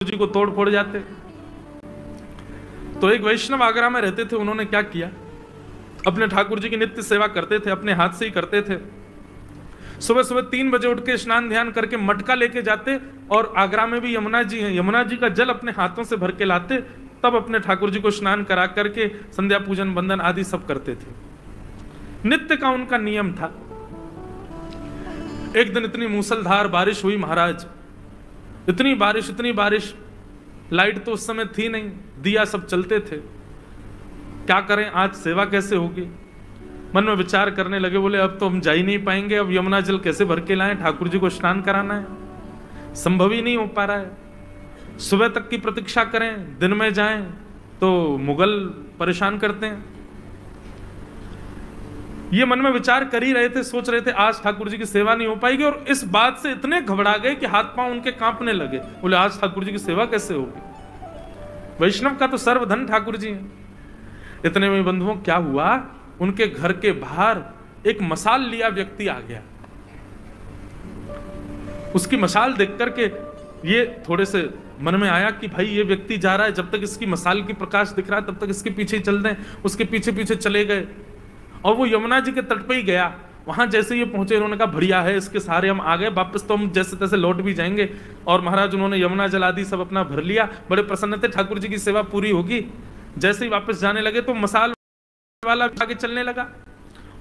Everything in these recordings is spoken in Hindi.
जी को तोड़ फोड़ जाते। तो एक वैष्णव आगरा में रहते थे, उन्होंने क्या किया, अपने ठाकुर जी की नित्य सेवा करते थे, अपने हाथ से ही करते थे। सुबह सुबह 3 बजे उठ के स्नान ध्यान करके मटका लेके जाते, और आगरा में भी यमुना जी हैं, यमुना जी का जल अपने हाथों से भर के लाते, तब अपने ठाकुर जी को स्नान करा करके संध्या पूजन वंदन आदि सब करते थे। नित्य का उनका नियम था। एक दिन इतनी मूसलधार बारिश हुई महाराज, इतनी बारिश, लाइट तो उस समय थी नहीं, दिया सब चलते थे। क्या करें, आज सेवा कैसे होगी? मन में विचार करने लगे, बोले अब तो हम जा ही नहीं पाएंगे, अब यमुना जल कैसे भर के लाएं, ठाकुर जी को स्नान कराना है, संभव ही नहीं हो पा रहा है। सुबह तक की प्रतीक्षा करें, दिन में जाएं तो मुगल परेशान करते हैं। ये मन में विचार कर ही रहे थे, सोच रहे थे आज ठाकुर जी की सेवा नहीं हो पाएगी, और इस बात से इतने घबरा गए कि हाथ पांव उनके कांपने लगे। बोले आज ठाकुर जी की सेवा कैसे होगी? वैष्णव का तो सर्वधन ठाकुर जी हैं। इतने में बंधुओं क्या हुआ, उनके घर के बाहर एक मशाल लिया व्यक्ति आ गया। उसकी मशाल देख करके ये थोड़े से मन में आया कि भाई ये व्यक्ति जा रहा है, जब तक इसकी मशाल की प्रकाश दिख रहा है तब तक इसके पीछे चल दें। उसके पीछे पीछे चले गए और वो यमुना जी के तट पे ही गया। वहां जैसे ये पहुंचे, उन्होंने कहा बढ़िया है, इसके सहारे हम आ गए, वापस तो हम जैसे तैसे लौट भी जाएंगे। और महाराज उन्होंने यमुना जल आदि सब अपना भर लिया, बड़े प्रसन्न थे, ठाकुर जी की सेवा पूरी होगी। जैसे ही वापस जाने लगे तो मशाल वाला आगे चलने लगा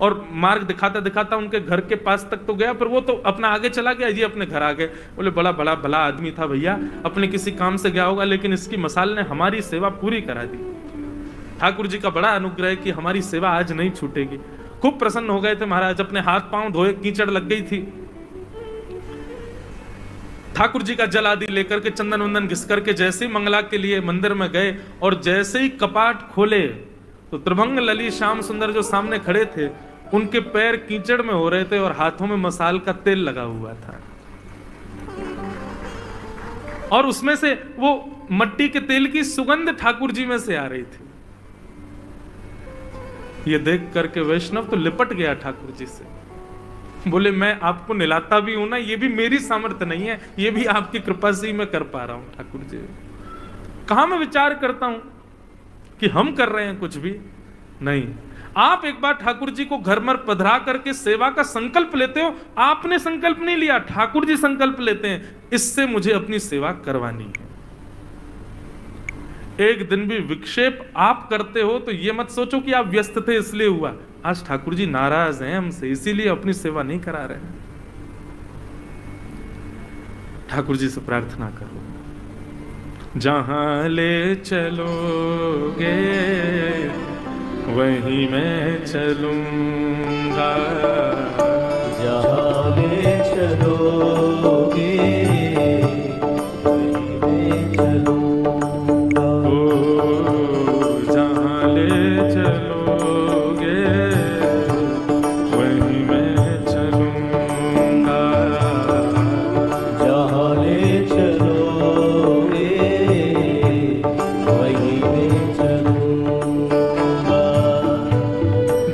और मार्ग दिखाता दिखाता उनके घर के पास तक तो गया, पर वो तो अपना आगे चला गया, ये अपने घर आ गए। बोले बड़ा बड़ा भला आदमी था भैया, अपने किसी काम से गया होगा, लेकिन इसकी मशाल ने हमारी सेवा पूरी करा दी। ठाकुर जी का बड़ा अनुग्रह है कि हमारी सेवा आज नहीं छूटेगी। खूब प्रसन्न हो गए थे महाराज, अपने हाथ पांव धोए, कीचड़ लग गई थी। ठाकुर जी का जल आदि लेकर के चंदन वंदन घिस करके जैसे ही मंगला के लिए मंदिर में गए और जैसे ही कपाट खोले तो त्रिभंग ललित श्याम सुंदर जो सामने खड़े थे, उनके पैर कीचड़ में हो रहे थे और हाथों में मसाल का तेल लगा हुआ था, और उसमें से वो मट्टी के तेल की सुगंध ठाकुर जी में से आ रही थी। ये देख करके वैष्णव तो लिपट गया ठाकुर जी से। बोले मैं आपको निलाता भी हूं ना, ये भी मेरी सामर्थ्य नहीं है, ये भी आपकी कृपा से ही मैं कर पा रहा हूं ठाकुर जी। कहां मैं विचार करता हूं कि हम कर रहे हैं कुछ भी नहीं। आप एक बार ठाकुर जी को घर में पधरा करके सेवा का संकल्प लेते हो, आपने संकल्प नहीं लिया, ठाकुर जी संकल्प लेते हैं, इससे मुझे अपनी सेवा करवानी है। एक दिन भी विक्षेप आप करते हो तो ये मत सोचो कि आप व्यस्त थे इसलिए हुआ। आज ठाकुर जी नाराज हैं हमसे, इसीलिए अपनी सेवा नहीं करा रहे हैं। ठाकुर जी से प्रार्थना करो, जहां ले चलोगे वहीं मैं चलूंगा, जहां ले चलोगे वहीं मैं चलूंगा, जहां ले चलोगे वहीं मैं चलूंगा, जहां ले चलोगे वहीं मैं चलूंगा,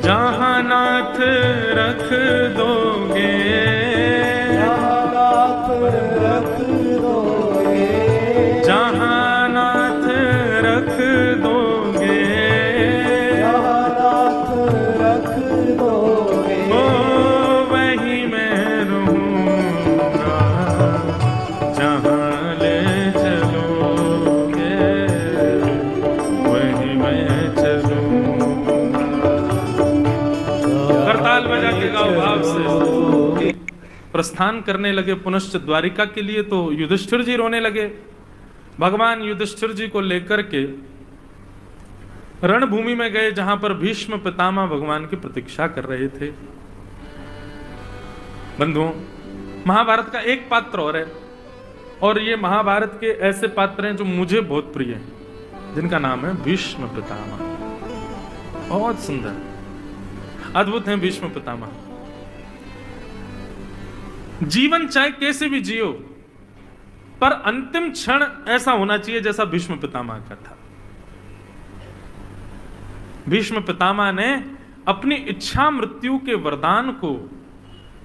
जहां नाथ रख दोगे, जहां नाथ रख दोगे, जहां नाथ रख दोगे, जहां नाथ रख दोगे, ओ वहीं मैं रहूंगा, जहां ले चलोगे वहीं मैं चलूंगा। करताल बजा के गाओ भाव से। प्रस्थान करने लगे पुनश्च द्वारिका के लिए, तो युधिष्ठिर जी रोने लगे। भगवान युधिष्ठिर जी को लेकर के रणभूमि में गए, जहां पर भीष्म पितामह भगवान की प्रतीक्षा कर रहे थे। बंधुओं, महाभारत का एक पात्र और है, और ये महाभारत के ऐसे पात्र हैं जो मुझे बहुत प्रिय हैं, जिनका नाम है भीष्म पितामह। बहुत सुंदर, अद्भुत हैं भीष्म पितामह। जीवन चाहे कैसे भी जियो, पर अंतिम क्षण ऐसा होना चाहिए जैसा भीष्म पितामह का था। भीष्म पितामह ने अपनी इच्छा मृत्यु के वरदान को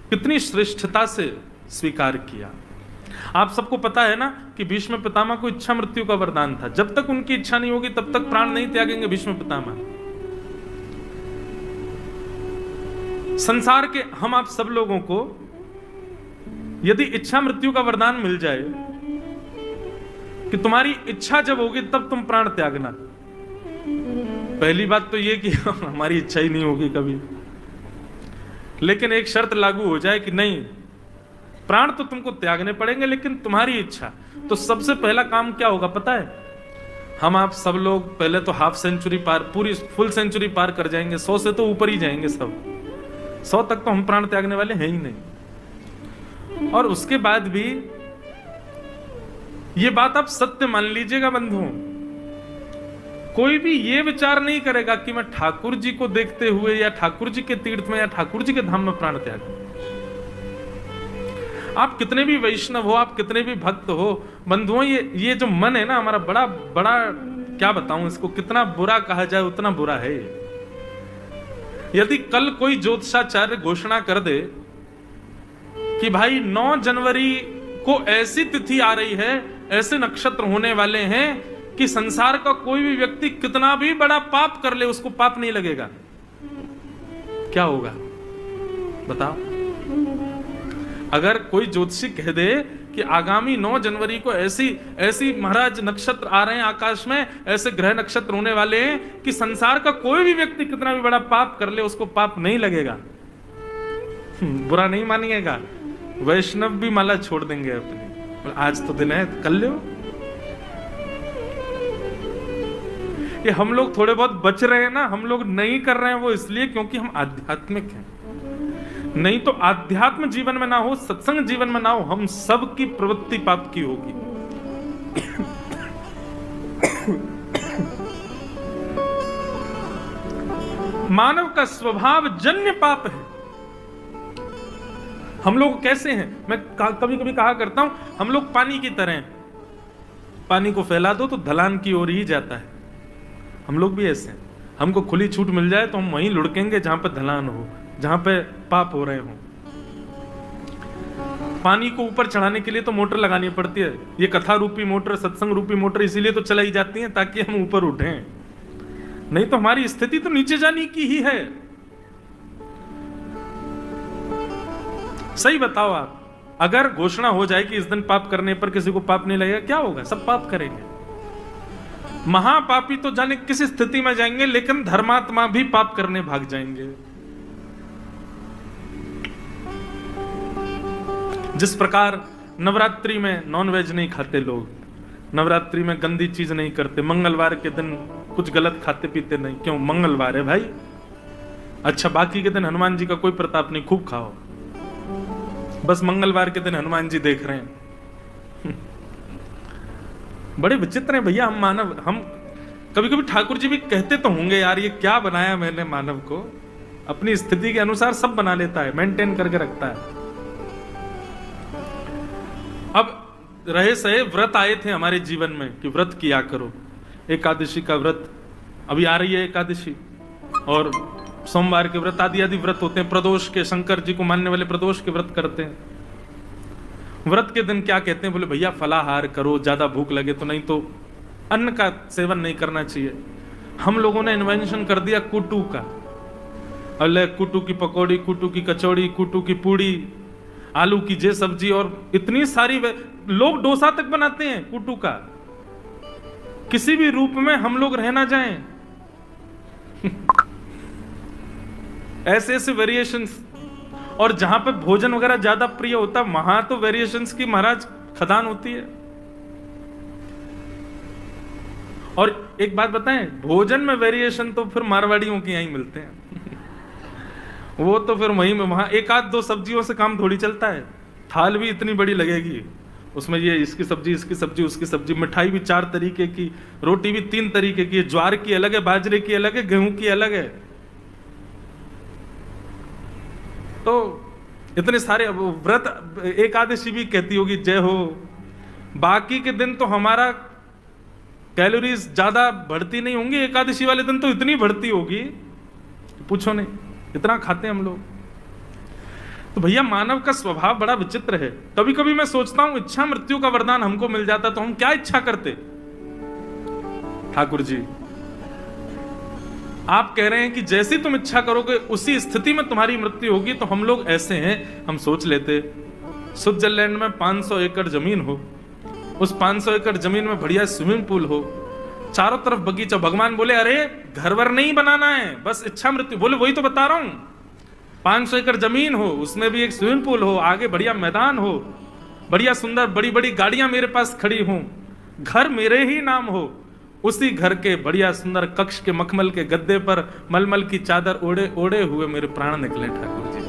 कितनी श्रेष्ठता से स्वीकार किया। आप सबको पता है ना कि भीष्म पितामह को इच्छा मृत्यु का वरदान था। जब तक उनकी इच्छा नहीं होगी तब तक प्राण नहीं त्यागेंगे भीष्म पितामह। संसार के हम आप सब लोगों को यदि इच्छा मृत्यु का वरदान मिल जाए कि तुम्हारी इच्छा जब होगी तब तुम प्राण त्यागना, पहली बात तो ये कि हमारी इच्छा ही नहीं होगी कभी, लेकिन एक शर्त लागू हो जाए कि नहीं, प्राण तो तुमको त्यागने पड़ेंगे लेकिन तुम्हारी इच्छा, तो सबसे पहला काम क्या होगा पता है? हम आप सब लोग पहले तो हाफ सेंचुरी पार, पूरी फुल सेंचुरी पार कर जाएंगे, 100 से तो ऊपर ही जाएंगे सब, 100 तक तो हम प्राण त्यागने वाले हैं ही नहीं। और उसके बाद भी ये बात आप सत्य मान लीजिएगा बंधुओं, कोई भी ये विचार नहीं करेगा कि मैं ठाकुर जी को देखते हुए या ठाकुर जी के तीर्थ में या ठाकुर जी के धाम में प्राण त्याग। आप कितने भी वैष्णव हो, आप कितने भी भक्त हो बंधुओं, ये जो मन है ना हमारा, बड़ा बड़ा क्या बताऊं इसको, कितना बुरा कहा जाए उतना बुरा है। यदि कल कोई ज्योतिषाचार्य घोषणा कर दे कि भाई 9 जनवरी को ऐसी तिथि आ रही है, ऐसे नक्षत्र होने वाले हैं कि संसार का कोई भी व्यक्ति कितना भी बड़ा पाप कर ले उसको पाप नहीं लगेगा, क्या होगा बताओ? अगर कोई ज्योतिषी कह दे कि आगामी 9 जनवरी को ऐसी महाराज नक्षत्र आ रहे हैं आकाश में, ऐसे ग्रह नक्षत्र होने वाले हैं कि संसार का कोई भी व्यक्ति कितना भी बड़ा पाप कर ले उसको पाप नहीं लगेगा, बुरा नहीं मानिएगा, वैष्णव भी माला छोड़ देंगे अपनी, आज तो दिन है कल लो। ये हम लोग थोड़े बहुत बच रहे हैं ना, हम लोग नहीं कर रहे हैं वो इसलिए क्योंकि हम आध्यात्मिक हैं, नहीं तो आध्यात्म जीवन में ना हो, सत्संग जीवन में ना हो, हम सब की प्रवृत्ति पाप की होगी। मानव का स्वभाव जन्य पाप है। हम लोग कैसे हैं, मैं कभी कभी कहा करता हूं, हम लोग पानी की तरह हैं, पानी को फैला दो तो ढलान की ओर ही जाता है। हम लोग भी ऐसे हैं, हमको खुली छूट मिल जाए तो हम वहीं लुढ़केंगे जहां पर ढलान हो, जहां पे पाप हो रहे हो। पानी को ऊपर चढ़ाने के लिए तो मोटर लगानी पड़ती है, ये कथा रूपी मोटर, सत्संग रूपी मोटर इसीलिए तो चलाई जाती है ताकि हम ऊपर उठें, नहीं तो हमारी स्थिति तो नीचे जाने की ही है। सही बताओ आप, अगर घोषणा हो जाए कि इस दिन पाप करने पर किसी को पाप नहीं लगेगा, क्या होगा? सब पाप करेंगे। महापापी तो जाने किस स्थिति में जाएंगे, लेकिन धर्मात्मा भी पाप करने भाग जाएंगे। जिस प्रकार नवरात्रि में नॉनवेज नहीं खाते लोग, नवरात्रि में गंदी चीज नहीं करते, मंगलवार के दिन कुछ गलत खाते पीते नहीं, क्यों? मंगलवार है भाई। अच्छा, बाकी के दिन हनुमान जी का कोई प्रताप नहीं, खूब खाओ, बस मंगलवार के दिन हनुमान जी देख रहे हैं। बड़े विचित्र हैं भैया हम मानव। हम कभी कभी ठाकुर जी भी कहते तो होंगे यार ये क्या बनाया मैंने मानव को, अपनी स्थिति के अनुसार सब बना लेता है, मेंटेन करके रखता है। अब रहे सहे व्रत आए थे हमारे जीवन में कि व्रत किया करो, एकादशी का व्रत अभी आ रही है एकादशी, और सोमवार के व्रत आदि आदि व्रत होते हैं, प्रदोष के, शंकर जी को मानने वाले प्रदोष के व्रत करते हैं। व्रत के दिन क्या कहते हैं, बोले भैया फलाहार करो, ज्यादा भूख लगे तो, नहीं तो अन्न का सेवन नहीं करना चाहिए। हम लोगों ने इन्वेंशन कर दिया कुटू का, अल्ले कुटू की पकौड़ी, कुटू की कचौड़ी, कुटू की पूड़ी, आलू की जे सब्जी, और इतनी सारी लोग डोसा तक बनाते हैं कुटू का। किसी भी रूप में हम लोग रह ना जाएं। ऐसे ऐसे वेरिएशंस, और जहां पे भोजन वगैरह ज्यादा प्रिय होता है वहां तो वेरिएशंस की महाराज खदान होती है। और एक बात बताएं, भोजन में वेरिएशन तो फिर मारवाड़ियों के यहीं मिलते हैं। वो तो फिर वहीं में, वहां एक आध दो सब्जियों से काम थोड़ी चलता है, थाल भी इतनी बड़ी लगेगी, उसमें ये इसकी सब्जी, इसकी सब्जी, उसकी सब्जी, मिठाई भी 4 तरीके की, रोटी भी 3 तरीके की, ज्वार की अलग है, बाजरे की अलग है, गेहूं की अलग है। तो इतने सारे व्रत, एकादशी भी कहती होगी जय हो, बाकी के दिन तो हमारा कैलोरीज ज्यादा बढ़ती नहीं होंगी, एकादशी वाले दिन तो इतनी बढ़ती होगी पूछो नहीं, इतना खाते हैं हम लोग। तो भैया मानव का स्वभाव बड़ा विचित्र है। कभी कभी मैं सोचता हूं इच्छा मृत्यु का वरदान हमको मिल जाता तो हम क्या इच्छा करते। ठाकुर जी आप कह रहे हैं कि जैसी तुम इच्छा करोगे उसी स्थिति में तुम्हारी मृत्यु होगी, तो हम लोग ऐसे हैं, हम सोच लेते स्विट्जरलैंड में 500 एकड़ जमीन हो, उस 500 एकड़ जमीन में बढ़िया स्विमिंग पूल हो, चारों तरफ बगीचा, भगवान बोले अरे घर वर नहीं बनाना है, बस इच्छा मृत्यु। बोले वही तो बता रहा हूं, 500 एकड़ जमीन हो, उसमें भी एक स्विमिंग पूल हो, आगे बढ़िया मैदान हो, बढ़िया सुंदर बड़ी बड़ी गाड़ियां मेरे पास खड़ी हों, घर मेरे ही नाम हो, उसी घर के बढ़िया सुंदर कक्ष के मखमल के गद्दे पर मलमल की चादर ओढ़े ओढ़े हुए मेरे प्राण निकले। ठाकुर जी,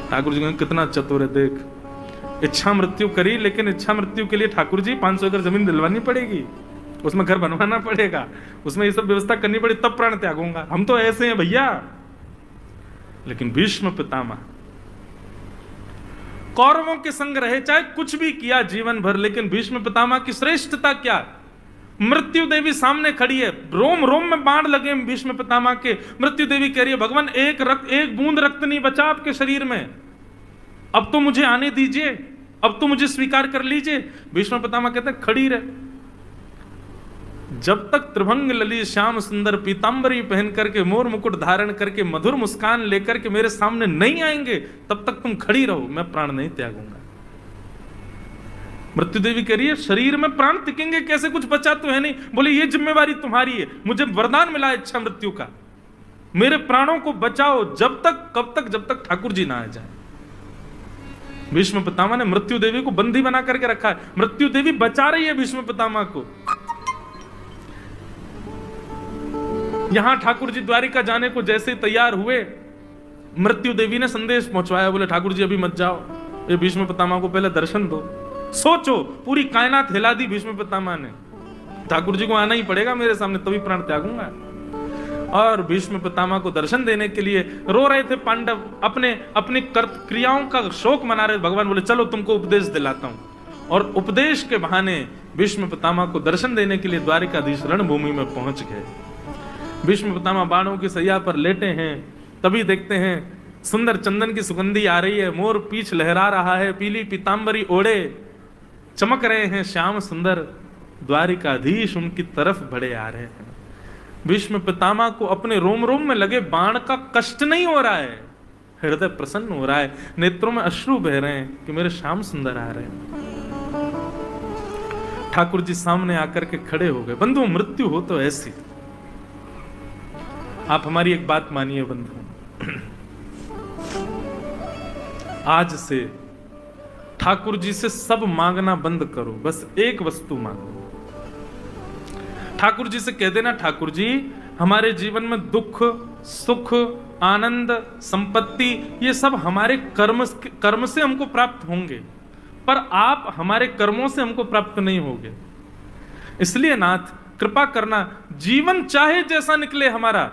ठाकुर जी कितना चतुर है, देख इच्छा मृत्यु करी, लेकिन इच्छा मृत्यु के लिए ठाकुर जी 500 एकड़ जमीन दिलवानी पड़ेगी, उसमें घर बनवाना पड़ेगा, उसमें ये सब व्यवस्था करनी पड़ी, तब प्राण त्यागूंगा। हम तो ऐसे हैं भैया। लेकिन भीष्म पितामह कौरवों के संग रहे, चाहे कुछ भी किया जीवन भर, लेकिन भीष्म पितामह की श्रेष्ठता क्या, मृत्यु देवी सामने खड़ी है, रोम रोम में बाण लगे भीष्म पितामह के, मृत्यु देवी कह रही है भगवान एक बूंद रक्त नहीं बचा आपके शरीर में, अब तो मुझे आने दीजिए, अब तो मुझे स्वीकार कर लीजिए। भीष्म पितामह कहते हैं खड़ी रहे, जब तक त्रिभंग ललित श्याम सुंदर पीतांबरी पहन करके मोर मुकुट धारण करके मधुर मुस्कान लेकर के मेरे सामने नहीं आएंगे, तब तक तुम खड़ी रहो, मैं प्राण नहीं त्यागूंगा। मृत्यु देवी कह रही है शरीर में प्राण टिकेंगे कैसे, कुछ बचा तो है नहीं। बोले ये जिम्मेवारी तुम्हारी है, मुझे वरदान मिला इच्छा मृत्यु का, मेरे प्राणों को बचाओ, जब तक कब तक, जब तक ठाकुर जी ना आ जाए। भीष्म पितामह ने मृत्यु देवी को बंदी बना करके रखा है, मृत्यु देवी बचा रही है भीष्म पितामह को। यहां ठाकुर जी द्वारिका जाने को जैसे तैयार हुए, मृत्यु देवी ने संदेश पहुंचवाया, बोले ठाकुर जी अभी मत जाओ, ये भीष्म पितामह को पहले दर्शन दो। सोचो पूरी कायनात हिला दी भीष्म पितामह ने, ठाकुर जी को आना ही पड़ेगा मेरे सामने, तभी प्राण त्यागूंगा। और भीष्म पितामह को दर्शन देने के लिए रो रहे थे पांडव, अपनी क्रियाओं का शोक मना रहे। भगवान बोले चलो तुमको उपदेश दिलाता हूं, और उपदेश के बहाने भीष्म पितामह को दर्शन देने के लिए द्वारिकाधीश रणभूमि में पहुंच गए। भीष्म पितामह बाणों की सैया पर लेटे हैं, तभी देखते हैं सुंदर चंदन की सुगंधी आ रही है, मोर पीछ लहरा रहा है, पीली पीतांबरी ओढ़े चमक रहे हैं श्याम सुंदर, द्वारिकाधीश उनकी तरफ बढ़े आ रहे हैं। भीष्म पितामह को अपने रोम रोम में लगे बाण का कष्ट नहीं हो रहा है, हृदय प्रसन्न हो रहा है, नेत्रों में अश्रु बह रहे हैं कि मेरे श्याम सुंदर आ रहे हैं। ठाकुर जी सामने आकर के खड़े हो गए। बंधु मृत्यु हो तो ऐसी, आप हमारी एक बात मानिए बंधु, आज से ठाकुर जी से सब मांगना बंद करो, बस एक वस्तु मांगो। ठाकुर जी से कह देना ठाकुर जी हमारे जीवन में दुख सुख आनंद संपत्ति ये सब हमारे कर्म से हमको प्राप्त होंगे, पर आप हमारे कर्मों से हमको प्राप्त नहीं होंगे, इसलिए नाथ कृपा करना, जीवन चाहे जैसा निकले हमारा,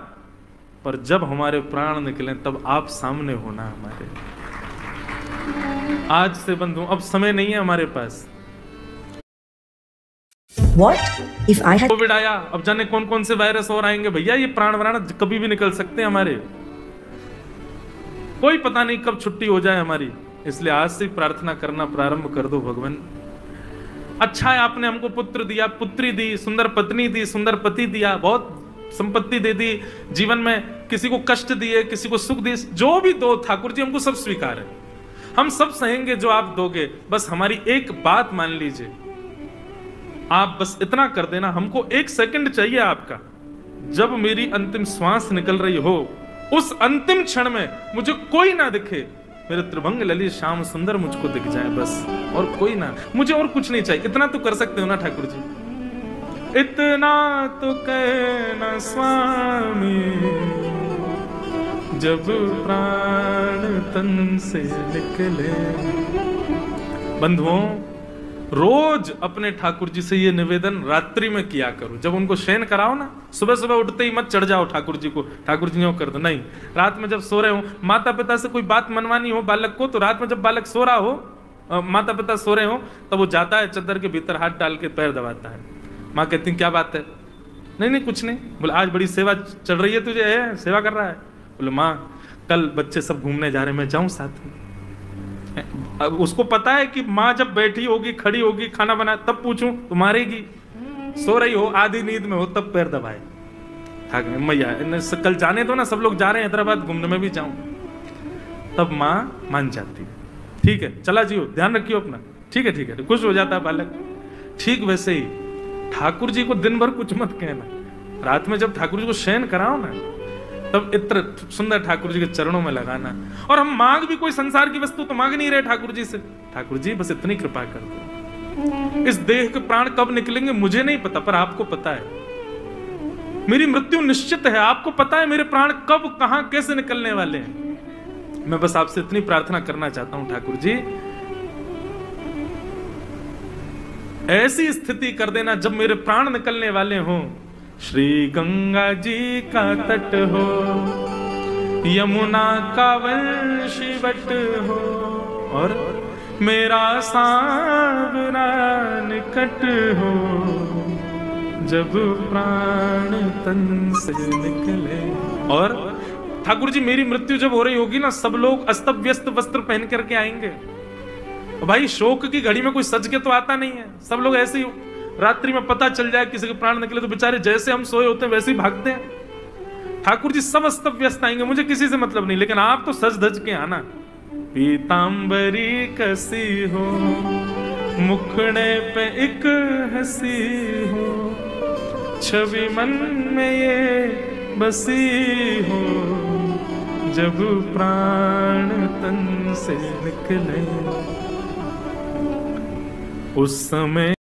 पर जब हमारे प्राण निकले तब आप सामने होना हमारे। आज से बंधु अब समय नहीं है हमारे पास। What if I had... Covid आया, अब जाने कौन कौन से वायरस और आएंगे भैया, ये प्राण कभी भी निकल सकते हैं हमारे, कोई पता नहीं कब छुट्टी हो जाए हमारी। इसलिए आज से प्रार्थना करना प्रारंभ कर दो, भगवान अच्छा है आपने हमको पुत्र दिया, पुत्री दी, सुंदर पत्नी दी, सुंदर पति दिया, बहुत संपत्ति दे दी, जीवन में किसी को कष्ट दिए, किसी को सुख दिए, जो भी दो ठाकुर जी हमको सब स्वीकार है, हम सब सहेंगे जो आप दोगे, बस हमारी एक बात मान लीजिए, आप बस इतना कर देना, हमको 1 सेकंड चाहिए आपका, जब मेरी अंतिम श्वास निकल रही हो उस अंतिम क्षण में मुझे कोई ना दिखे, मेरे त्रिभंग ललित श्याम सुंदर मुझको दिख जाए बस, और कोई ना, मुझे और कुछ नहीं चाहिए। इतना तो कर सकते हो ना ठाकुर जी, इतना तो कहना स्वामी, जब प्राण तन से निकले। बंधुओं रोज अपने ठाकुर जी से ये निवेदन रात्रि में किया करो, जब उनको शयन कराओ ना, सुबह सुबह उठते ही मत चढ़ जाओ ठाकुर जी को, ठाकुर जी यूं कर दो, नहीं, रात में जब सो रहे हो, माता पिता से कोई बात मनवानी हो बालक को, तो रात में जब बालक सो रहा हो, माता पिता सो रहे हो, तब वो जाता है चद्दर के भीतर हाथ डाल के पैर दबाता है, माँ कहती क्या बात है, नहीं नहीं कुछ नहीं, बोले आज बड़ी सेवा चल रही है तुझे, सेवा कर रहा है, बोले माँ कल बच्चे सब घूमने जा रहे हैं, मैं जाऊं साथ में, अब उसको पता है कि माँ जब बैठी होगी, खड़ी होगी, खाना बना, तब पूछूं तो मारेगी। सो रही हो, आधी नींद में हो, तब पैर दबाए, मैया कल जाने दो ना, सब लोग जा रहे हैं हैदराबाद घूमने, में भी जाऊं, तब माँ मान जाती है, ठीक है चला जियो, ध्यान रखियो अपना, ठीक है, खुश हो जाता है बालक। ठीक वैसे ही ठाकुर जी को दिन भर कुछ मत कहना, रात में जब ठाकुर जी को शयन कराओ ना, तब इत्र सुंदर ठाकुर जी के चरणों में लगाना। और हम मांग भी कोई संसार की वस्तु तो मांग नहीं रहे ठाकुर जी से, ठाकुर जी बस इतनी कृपा कर दो। इस देह के प्राण कब निकलेंगे मुझे नहीं पता, पर आपको पता है। मेरी मृत्यु निश्चित है, आपको पता है मेरे प्राण कब, कहां, कैसे निकलने वाले हैं। मैं बस आपसे इतनी प्रार्थना करना चाहता हूं ठाकुर जी, ऐसी स्थिति कर देना जब मेरे प्राण निकलने वाले हों, श्री गंगा जी का तट हो, यमुना का वंशीवट हो, और मेरा सांवरा निकट हो, जब प्राण तन से निकले। और ठाकुर जी मेरी मृत्यु जब हो रही होगी ना, सब लोग अस्त व्यस्त वस्त्र पहन करके आएंगे। भाई शोक की घड़ी में कोई सज के तो आता नहीं है, सब लोग ऐसे ही, रात्रि में पता चल जाए किसी के प्राण निकले तो बेचारे जैसे हम सोए होते हैं वैसे ही भागते हैं। ठाकुर जी सब अस्त व्यस्त आएंगे, मुझे किसी से मतलब नहीं, लेकिन आप तो सज धज के आना। पीतांबरी कसी हो, मुखड़े पे एक हंसी हो, छवि मन में ये बसी हो, जब प्राण तन से निकले उस समय